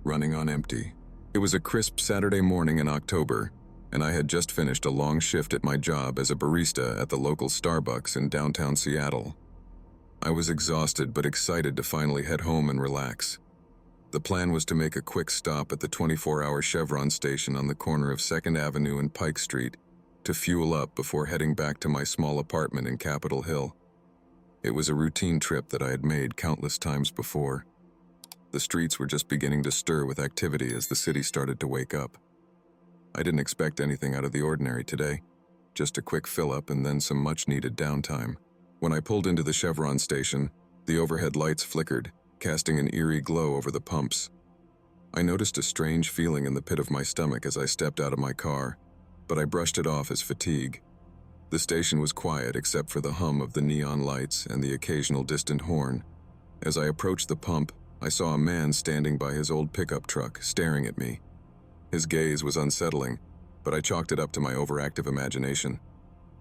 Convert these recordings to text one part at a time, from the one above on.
running on empty. It was a crisp Saturday morning in October, and I had just finished a long shift at my job as a barista at the local Starbucks in downtown Seattle. I was exhausted but excited to finally head home and relax. The plan was to make a quick stop at the 24-hour Chevron station on the corner of 2nd Avenue and Pike Street to fuel up before heading back to my small apartment in Capitol Hill. It was a routine trip that I had made countless times before. The streets were just beginning to stir with activity as the city started to wake up. I didn't expect anything out of the ordinary today, just a quick fill-up and then some much-needed downtime. When I pulled into the Chevron station, the overhead lights flickered, casting an eerie glow over the pumps. I noticed a strange feeling in the pit of my stomach as I stepped out of my car, but I brushed it off as fatigue. The station was quiet except for the hum of the neon lights and the occasional distant horn. As I approached the pump, I saw a man standing by his old pickup truck, staring at me. His gaze was unsettling, but I chalked it up to my overactive imagination.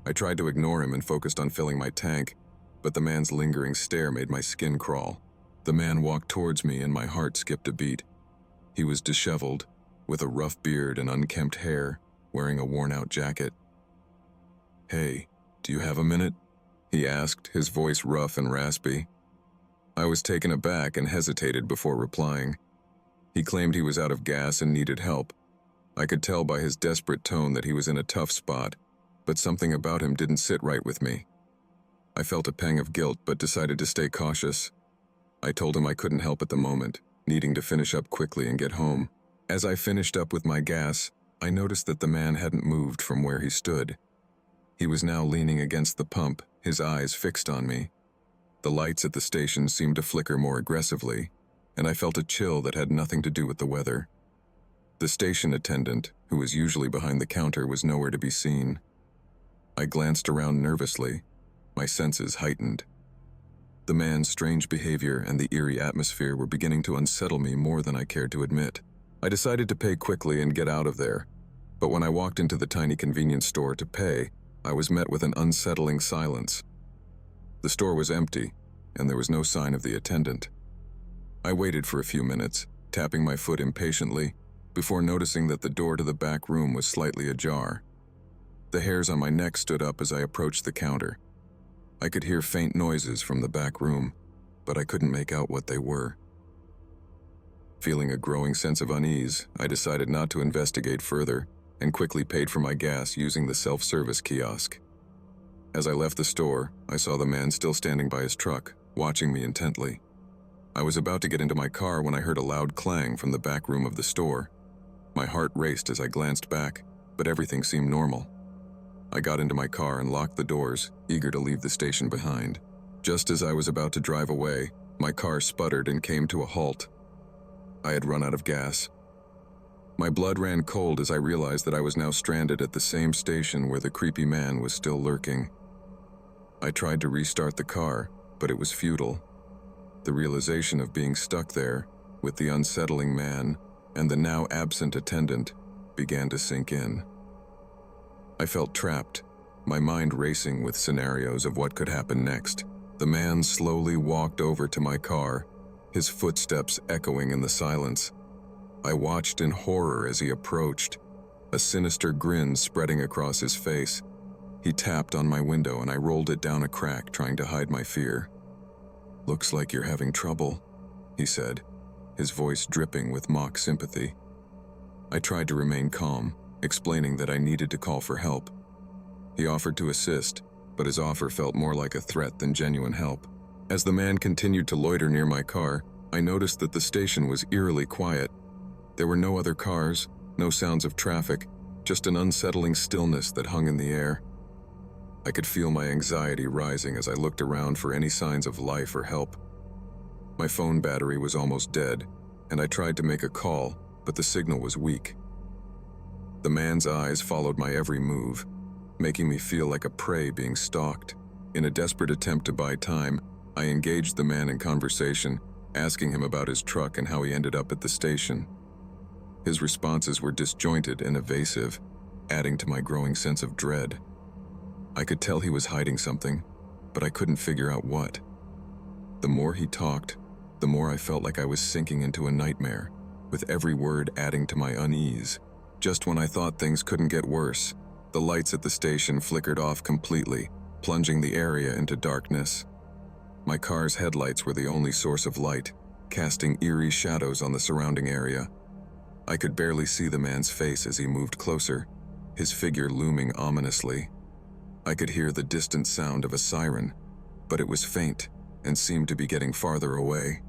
I tried to ignore him and focused on filling my tank, but the man's lingering stare made my skin crawl. The man walked towards me and my heart skipped a beat. He was disheveled, with a rough beard and unkempt hair, wearing a worn-out jacket. "Hey, do you have a minute?" he asked, his voice rough and raspy. I was taken aback and hesitated before replying. He claimed he was out of gas and needed help. I could tell by his desperate tone that he was in a tough spot, but something about him didn't sit right with me. I felt a pang of guilt but decided to stay cautious. I told him I couldn't help at the moment, needing to finish up quickly and get home. As I finished up with my gas, I noticed that the man hadn't moved from where he stood. He was now leaning against the pump, his eyes fixed on me. The lights at the station seemed to flicker more aggressively, and I felt a chill that had nothing to do with the weather. The station attendant, who was usually behind the counter, was nowhere to be seen. I glanced around nervously, my senses heightened. The man's strange behavior and the eerie atmosphere were beginning to unsettle me more than I cared to admit. I decided to pay quickly and get out of there, but when I walked into the tiny convenience store to pay, I was met with an unsettling silence. The store was empty, and there was no sign of the attendant. I waited for a few minutes, tapping my foot impatiently, before noticing that the door to the back room was slightly ajar. The hairs on my neck stood up as I approached the counter. I could hear faint noises from the back room, but I couldn't make out what they were. Feeling a growing sense of unease, I decided not to investigate further and quickly paid for my gas using the self-service kiosk. As I left the store, I saw the man still standing by his truck, watching me intently. I was about to get into my car when I heard a loud clang from the back room of the store. My heart raced as I glanced back, but everything seemed normal. I got into my car and locked the doors, eager to leave the station behind. Just as I was about to drive away, my car sputtered and came to a halt. I had run out of gas. My blood ran cold as I realized that I was now stranded at the same station where the creepy man was still lurking. I tried to restart the car, but it was futile. The realization of being stuck there, with the unsettling man and the now absent attendant, began to sink in. I felt trapped, my mind racing with scenarios of what could happen next. The man slowly walked over to my car, his footsteps echoing in the silence. I watched in horror as he approached, a sinister grin spreading across his face. He tapped on my window and I rolled it down a crack, trying to hide my fear. "Looks like you're having trouble," he said, his voice dripping with mock sympathy. I tried to remain calm, explaining that I needed to call for help. He offered to assist, but his offer felt more like a threat than genuine help. As the man continued to loiter near my car, I noticed that the station was eerily quiet. There were no other cars, no sounds of traffic, just an unsettling stillness that hung in the air. I could feel my anxiety rising as I looked around for any signs of life or help. My phone battery was almost dead, and I tried to make a call, but the signal was weak. The man's eyes followed my every move, making me feel like a prey being stalked. In a desperate attempt to buy time, I engaged the man in conversation, asking him about his truck and how he ended up at the station. His responses were disjointed and evasive, adding to my growing sense of dread. I could tell he was hiding something, but I couldn't figure out what. The more he talked, the more I felt like I was sinking into a nightmare, with every word adding to my unease. Just when I thought things couldn't get worse, the lights at the station flickered off completely, plunging the area into darkness. My car's headlights were the only source of light, casting eerie shadows on the surrounding area. I could barely see the man's face as he moved closer, his figure looming ominously. I could hear the distant sound of a siren, but it was faint and seemed to be getting farther away.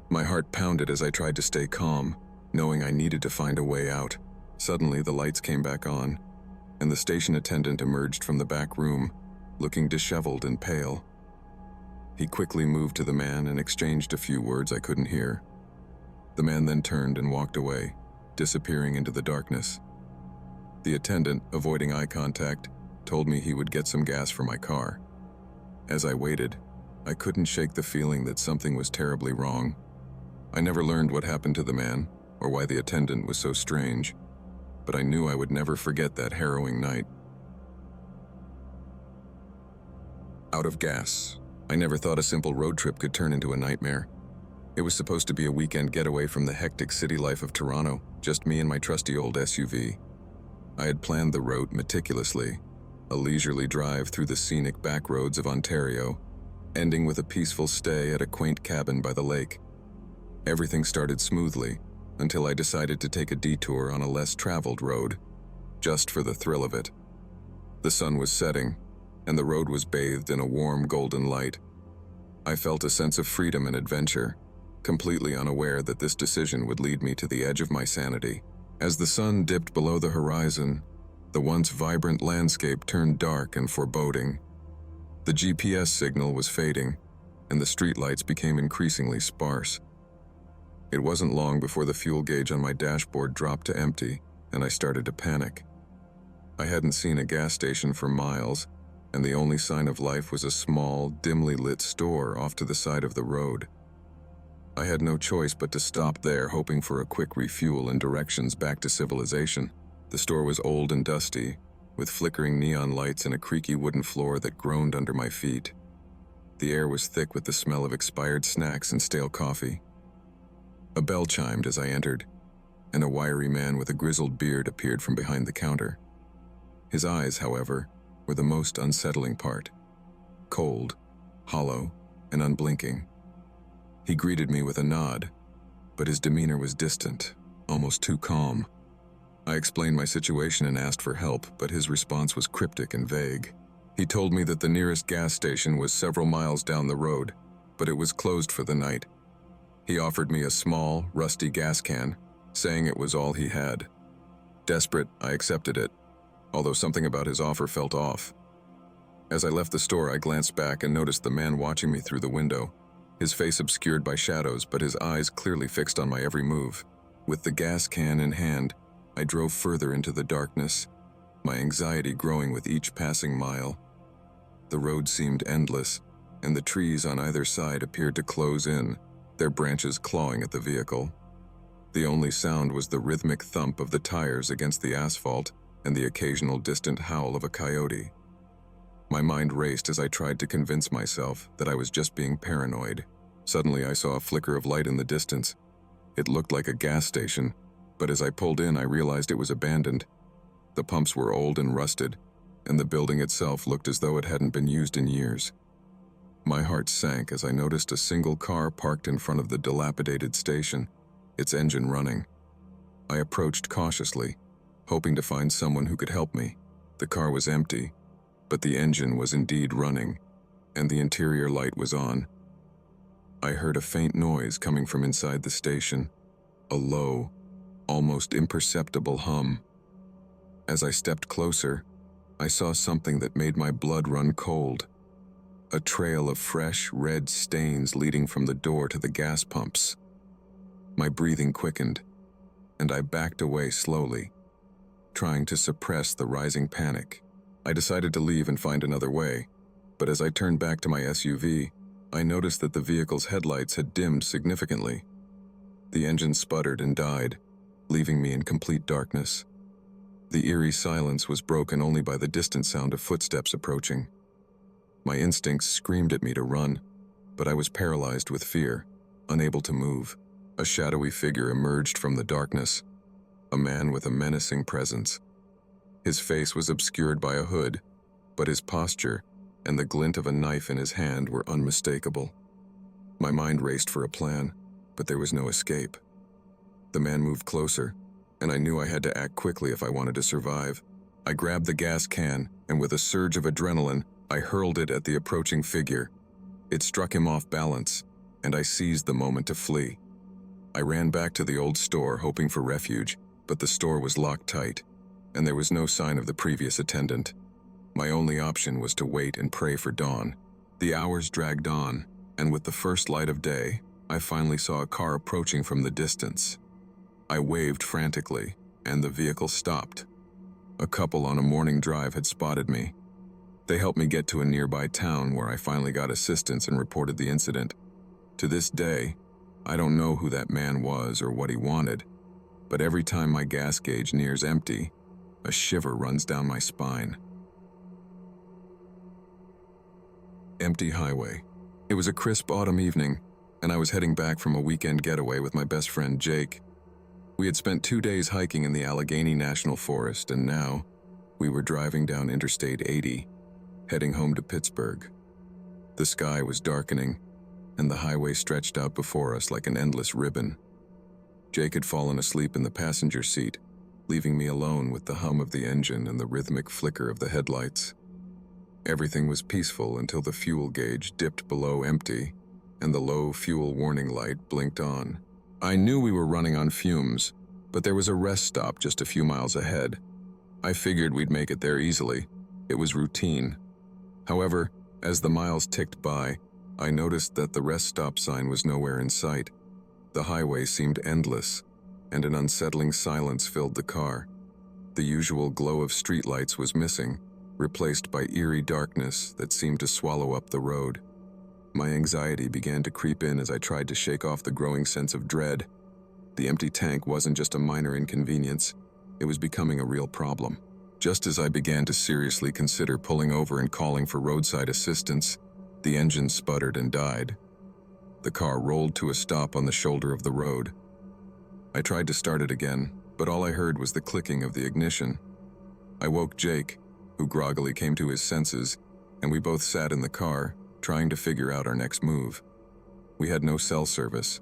My heart pounded as I tried to stay calm, knowing I needed to find a way out. Suddenly, the lights came back on, and the station attendant emerged from the back room, looking disheveled and pale. He quickly moved to the man and exchanged a few words I couldn't hear. The man then turned and walked away, disappearing into the darkness. The attendant, avoiding eye contact, told me he would get some gas for my car. As I waited, I couldn't shake the feeling that something was terribly wrong. I never learned what happened to the man, or why the attendant was so strange, but I knew I would never forget that harrowing night. Out of gas. I never thought a simple road trip could turn into a nightmare. It was supposed to be a weekend getaway from the hectic city life of Toronto, just me and my trusty old SUV. I had planned the route meticulously, a leisurely drive through the scenic back roads of Ontario, ending with a peaceful stay at a quaint cabin by the lake. Everything started smoothly, until I decided to take a detour on a less traveled road, just for the thrill of it. The sun was setting, and the road was bathed in a warm golden light. I felt a sense of freedom and adventure, completely unaware that this decision would lead me to the edge of my sanity. As the sun dipped below the horizon, the once vibrant landscape turned dark and foreboding. The GPS signal was fading, and the streetlights became increasingly sparse. It wasn't long before the fuel gauge on my dashboard dropped to empty, and I started to panic. I hadn't seen a gas station for miles, and the only sign of life was a small, dimly lit store off to the side of the road. I had no choice but to stop there, hoping for a quick refuel and directions back to civilization. The store was old and dusty, with flickering neon lights and a creaky wooden floor that groaned under my feet. The air was thick with the smell of expired snacks and stale coffee. A bell chimed as I entered, and a wiry man with a grizzled beard appeared from behind the counter. His eyes, however, were the most unsettling part. Cold, hollow, and unblinking. He greeted me with a nod, but his demeanor was distant, almost too calm. I explained my situation and asked for help, but his response was cryptic and vague. He told me that the nearest gas station was several miles down the road, but it was closed for the night. He offered me a small, rusty gas can, saying it was all he had. Desperate, I accepted it, although something about his offer felt off. As I left the store, I glanced back and noticed the man watching me through the window, his face obscured by shadows, but his eyes clearly fixed on my every move. With the gas can in hand, I drove further into the darkness, my anxiety growing with each passing mile. The road seemed endless, and the trees on either side appeared to close in, their branches clawing at the vehicle. The only sound was the rhythmic thump of the tires against the asphalt and the occasional distant howl of a coyote. My mind raced as I tried to convince myself that I was just being paranoid. Suddenly, I saw a flicker of light in the distance. It looked like a gas station, but as I pulled in, I realized it was abandoned. The pumps were old and rusted, and the building itself looked as though it hadn't been used in years. My heart sank as I noticed a single car parked in front of the dilapidated station, its engine running. I approached cautiously, hoping to find someone who could help me. The car was empty, but the engine was indeed running, and the interior light was on. I heard a faint noise coming from inside the station, a low, almost imperceptible hum. As I stepped closer, I saw something that made my blood run cold. A trail of fresh, red stains leading from the door to the gas pumps. My breathing quickened, and I backed away slowly, trying to suppress the rising panic. I decided to leave and find another way, but as I turned back to my SUV, I noticed that the vehicle's headlights had dimmed significantly. The engine sputtered and died, leaving me in complete darkness. The eerie silence was broken only by the distant sound of footsteps approaching. My instincts screamed at me to run, but I was paralyzed with fear, unable to move. A shadowy figure emerged from the darkness, a man with a menacing presence. His face was obscured by a hood, but his posture and the glint of a knife in his hand were unmistakable. My mind raced for a plan, but there was no escape. The man moved closer, and I knew I had to act quickly if I wanted to survive. I grabbed the gas can, and with a surge of adrenaline, I hurled it at the approaching figure. It struck him off balance, and I seized the moment to flee. I ran back to the old store, hoping for refuge, but the store was locked tight, and there was no sign of the previous attendant. My only option was to wait and pray for dawn. The hours dragged on, and with the first light of day, I finally saw a car approaching from the distance. I waved frantically, and the vehicle stopped. A couple on a morning drive had spotted me. They helped me get to a nearby town where I finally got assistance and reported the incident. To this day, I don't know who that man was or what he wanted, but every time my gas gauge nears empty, a shiver runs down my spine. Empty highway. It was a crisp autumn evening, and I was heading back from a weekend getaway with my best friend Jake. We had spent 2 days hiking in the Allegheny National Forest, and now we were driving down Interstate 80, heading home to Pittsburgh. The sky was darkening, and the highway stretched out before us like an endless ribbon. Jake had fallen asleep in the passenger seat, leaving me alone with the hum of the engine and the rhythmic flicker of the headlights. Everything was peaceful until the fuel gauge dipped below empty, and the low fuel warning light blinked on. I knew we were running on fumes, but there was a rest stop just a few miles ahead. I figured we'd make it there easily. It was routine. However, as the miles ticked by, I noticed that the rest stop sign was nowhere in sight. The highway seemed endless, and an unsettling silence filled the car. The usual glow of streetlights was missing, replaced by eerie darkness that seemed to swallow up the road. My anxiety began to creep in as I tried to shake off the growing sense of dread. The empty tank wasn't just a minor inconvenience, it was becoming a real problem. Just as I began to seriously consider pulling over and calling for roadside assistance, the engine sputtered and died. The car rolled to a stop on the shoulder of the road. I tried to start it again, but all I heard was the clicking of the ignition. I woke Jake, who groggily came to his senses, and we both sat in the car, trying to figure out our next move. We had no cell service,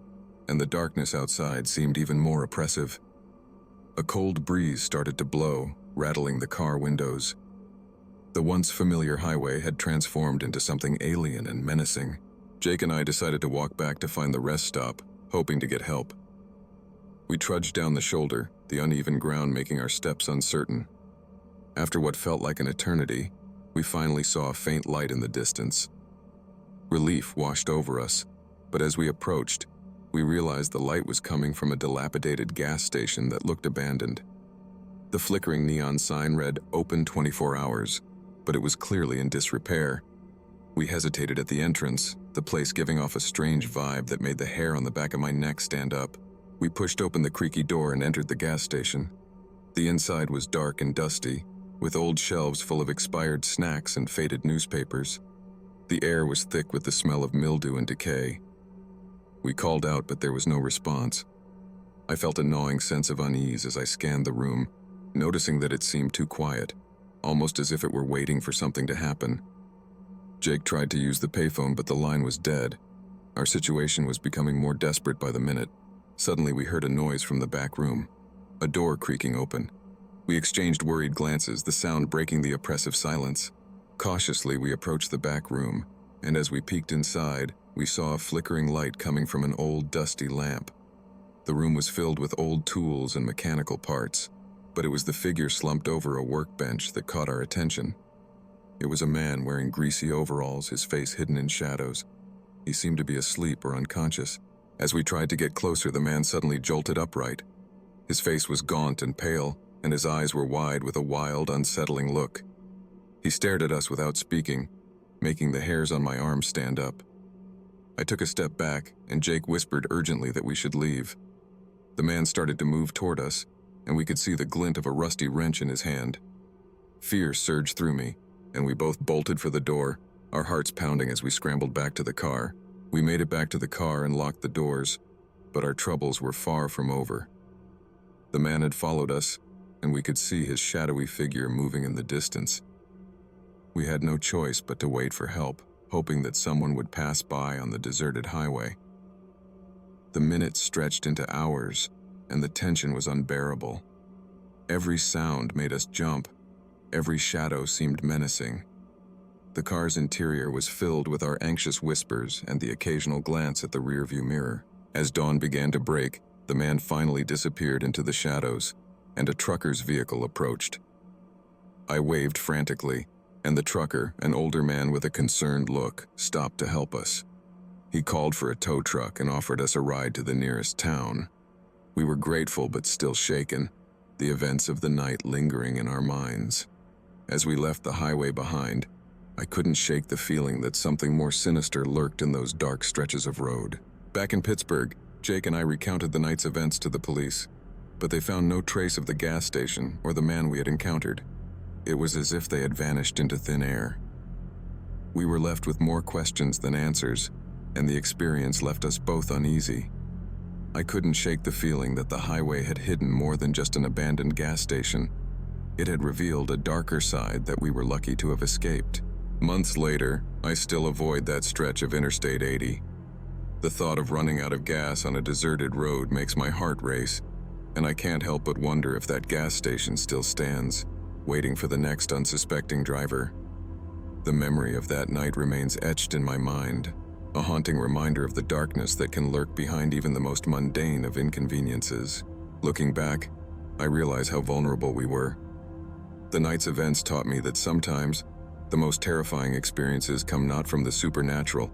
and the darkness outside seemed even more oppressive. A cold breeze started to blow, rattling the car windows. The once familiar highway had transformed into something alien and menacing. Jake and I decided to walk back to find the rest stop, hoping to get help. We trudged down the shoulder, the uneven ground making our steps uncertain. After what felt like an eternity, we finally saw a faint light in the distance. Relief washed over us, but as we approached, we realized the light was coming from a dilapidated gas station that looked abandoned. The flickering neon sign read "Open 24 hours," but it was clearly in disrepair. We hesitated at the entrance, the place giving off a strange vibe that made the hair on the back of my neck stand up. We pushed open the creaky door and entered the gas station. The inside was dark and dusty, with old shelves full of expired snacks and faded newspapers. The air was thick with the smell of mildew and decay. We called out, but there was no response. I felt a gnawing sense of unease as I scanned the room, noticing that it seemed too quiet, almost as if it were waiting for something to happen. Jake tried to use the payphone, but the line was dead. Our situation was becoming more desperate by the minute. Suddenly we heard a noise from the back room, a door creaking open. We exchanged worried glances, the sound breaking the oppressive silence. Cautiously, we approached the back room, and as we peeked inside, we saw a flickering light coming from an old, dusty lamp. The room was filled with old tools and mechanical parts, but it was the figure slumped over a workbench that caught our attention. It was a man wearing greasy overalls, his face hidden in shadows. He seemed to be asleep or unconscious. As we tried to get closer, the man suddenly jolted upright. His face was gaunt and pale, and his eyes were wide with a wild, unsettling look. He stared at us without speaking, making the hairs on my arms stand up. I took a step back, and Jake whispered urgently that we should leave. The man started to move toward us, and we could see the glint of a rusty wrench in his hand. Fear surged through me, and we both bolted for the door, our hearts pounding as we scrambled back to the car. We made it back to the car and locked the doors. but our troubles were far from over. The man had followed us, and we could see his shadowy figure moving in the distance. We had no choice but to wait for help, hoping that someone would pass by on the deserted highway. The minutes stretched into hours, and the tension was unbearable. Every sound made us jump. Every shadow seemed menacing. The car's interior was filled with our anxious whispers and the occasional glance at the rearview mirror. As dawn began to break, the man finally disappeared into the shadows, and a trucker's vehicle approached. I waved frantically, and the trucker, an older man with a concerned look, stopped to help us. He called for a tow truck and offered us a ride to the nearest town. We were grateful but still shaken, the events of the night lingering in our minds. As we left the highway behind, I couldn't shake the feeling that something more sinister lurked in those dark stretches of road. Back in Pittsburgh, Jake and I recounted the night's events to the police, but they found no trace of the gas station or the man we had encountered. It was as if they had vanished into thin air. We were left with more questions than answers, and the experience left us both uneasy. I couldn't shake the feeling that the highway had hidden more than just an abandoned gas station. It had revealed a darker side that we were lucky to have escaped. Months later, I still avoid that stretch of Interstate 80. The thought of running out of gas on a deserted road makes my heart race, and I can't help but wonder if that gas station still stands, waiting for the next unsuspecting driver. The memory of that night remains etched in my mind, a haunting reminder of the darkness that can lurk behind even the most mundane of inconveniences. Looking back, I realize how vulnerable we were. The night's events taught me that sometimes the most terrifying experiences come not from the supernatural,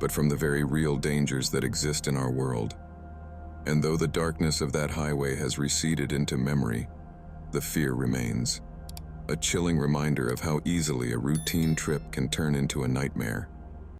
but from the very real dangers that exist in our world. And though the darkness of that highway has receded into memory, the fear remains. A chilling reminder of how easily a routine trip can turn into a nightmare.